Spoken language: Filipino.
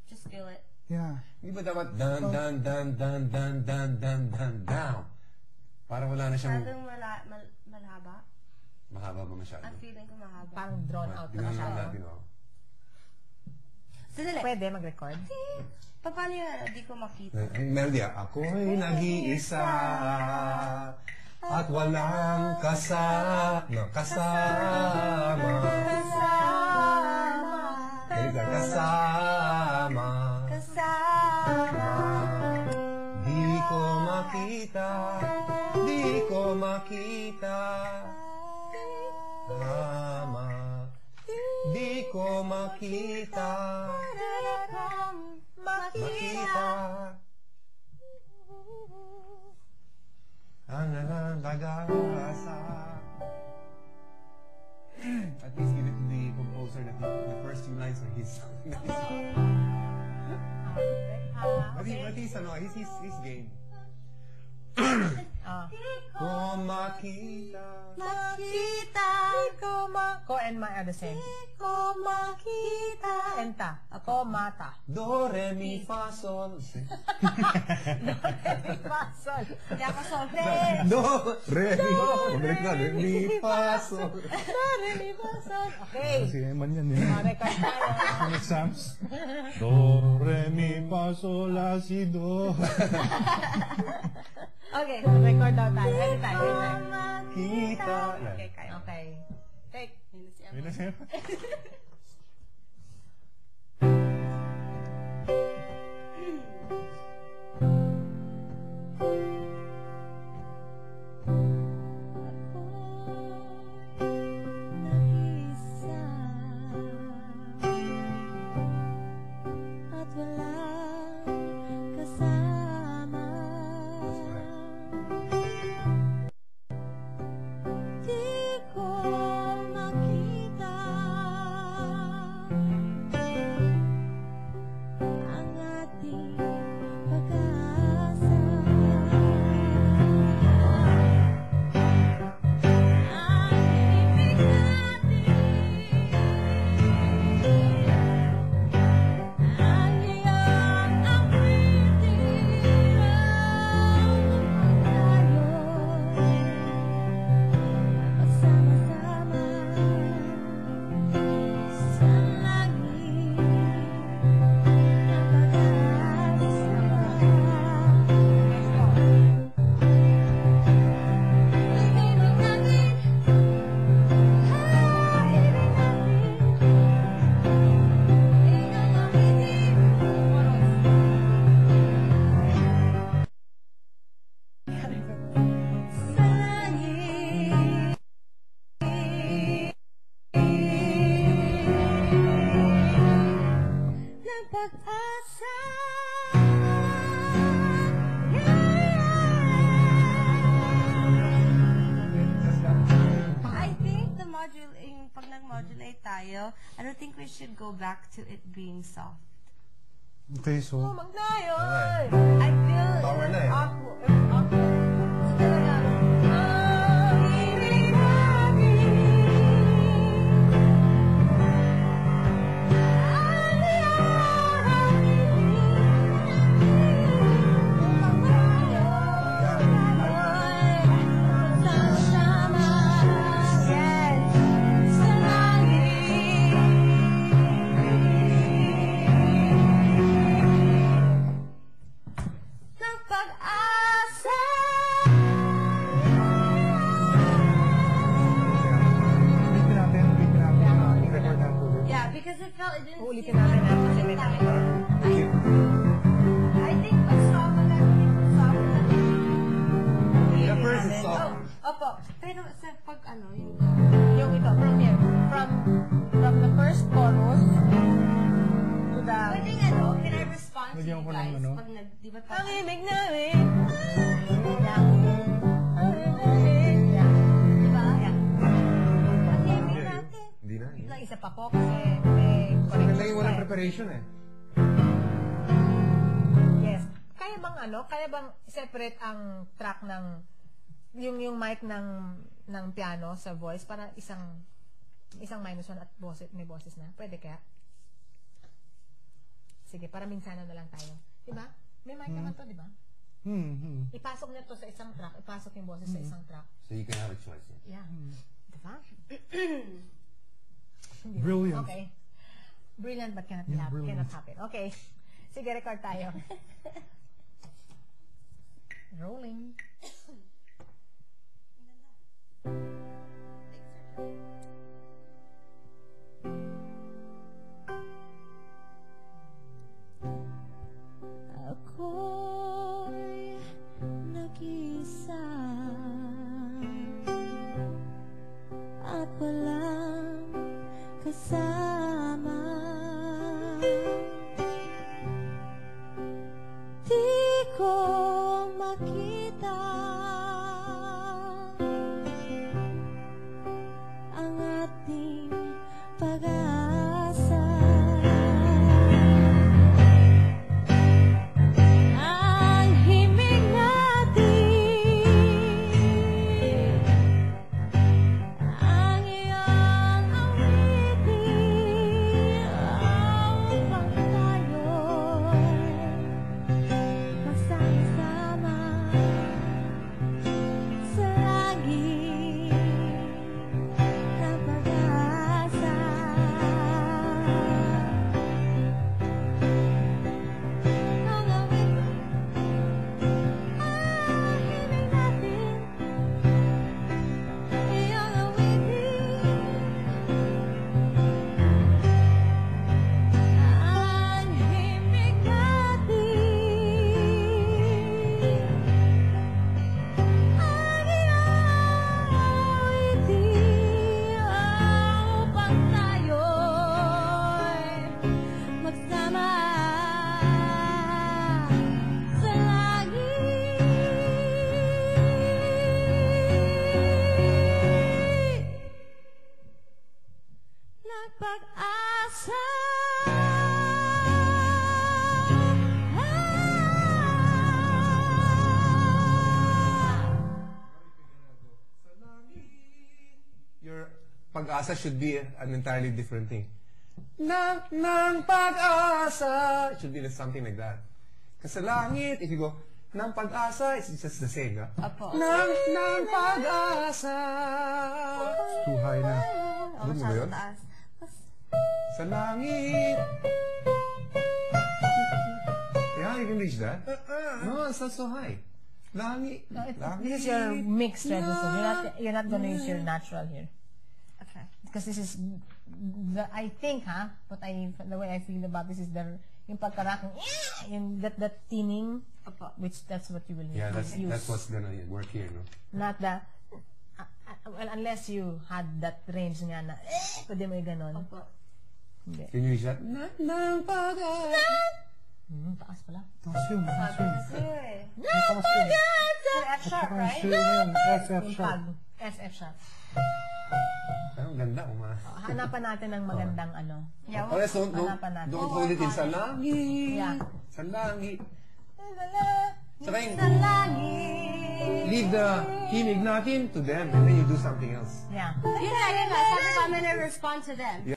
Just feel it. Yeah. Di ba dapat down? Para wala na siyang... Masyadong malhaba. Mahaba ba masyado? Ang feeling ko mahaba. Parang drawn out na Ginawa masyado. natin, oh. Sandali. Pwede mag-record? Paano yun? Di ko makita. Melody, ako'y nag-iisa at walang kasama. Kasama. Di ko makita. Ama. Di ko makita. Ang nagagasa. At least give it to the composer that the first few lines are his. But he's game. Ko makita. Ko and ma are the same. Ko makita. Enta. Ko mata. Do, re, mi, fa, sol. Do, re, mi, fa, sol. Hindi ako solve. Do, re, mi, pabalik na, re, mi, fa, sol. Do, re, mi, fa, sol. Okay. Si Eman yan eh. Record tayo. Ang exams. Do, re, mi, fa, sol, la, si, do. Okay, record daw tayo. Anytime. Kita. Okay, kaya. Okay. Take. Ayun na siya. Pag nag-modulate tayo, I don't think we should go back to it being soft. Okay, so... Magnayon! I feel Power na eh. Awkward. Uulitin natin na kasi may nakita. I think mas soft na The first is soft. Opo. Pero sa pag ano, Yung ito, from here. From the first chorus to the... pwede nga, no? Can I respond to Lagyan you ko ng guys? ano? Pag di ba Ang ibig namin. Yeah. Diba? Yeah. Ang ibig natin. Hindi na. Lang isa pa po kasi may Maganda yung corrections walang pa eh. preparation eh. Yes. Kaya bang separate ang track ng yung mic ng piano sa voice para isang isang minus 1 at may boses na. Pwede kaya? Sige, para minsanan na lang tayo. Diba? May mic naman to, diba? Ipasok na to sa isang track. Ipasok yung boses sa isang track. So you can have a choice. Yeah. Diba? Brilliant. Okay. Brilliant but cannot happen. Okay. Sige, record tayo. Rolling. Ako'y nag-isa at walang kasama. Di ko makita ang ating pag-asa. Ang himig natin, ang iyong awitin, upang tayo'y magsama-sama sa langit ng pag-asa. Ang himig natin, iyong awitin, ang himig natin, ang iyong awitin, upang tayo'y magsama sa langit ng pag-asa. Your pag-asa should be an entirely different thing. Nang pag-asa. It should be something like that. Kasi sa langit, if you go, nang pag-asa, it's just the same, ha? Opo. Nang pag-asa. Too high na. Oh, Ano ba yun? taas. Sa langit. Yeah, you can reach that. No, it's not so high. Langit. This is your mixed register. You're not gonna use your natural here. Okay. Because this is I think, the way I feel about this is yung pagkarakong, yung that tinning, Opo. which that's what you will Yeah, use. that's what's gonna work here, no? Not the, well, unless you had that range nga na, pwede mo yung ganon. Opo. Hindi. Can you reach that? Nang pag-asa. Taas pala. Taas yun. Taas yun. Good. Taas yun. F sharp, right? Sure yun. F Yung sharp. pag, F sharp. Ang ganda, Hanapan natin ng magandang ano. Yeah, Oh, let's Hanapan natin. don't hold it in sa langit. Yeah. Sa langit. Saka yung, sa langit. leave the himig natin to them and then you do something else. Yeah. Yun na. Sabi ko, I'm gonna respond to them.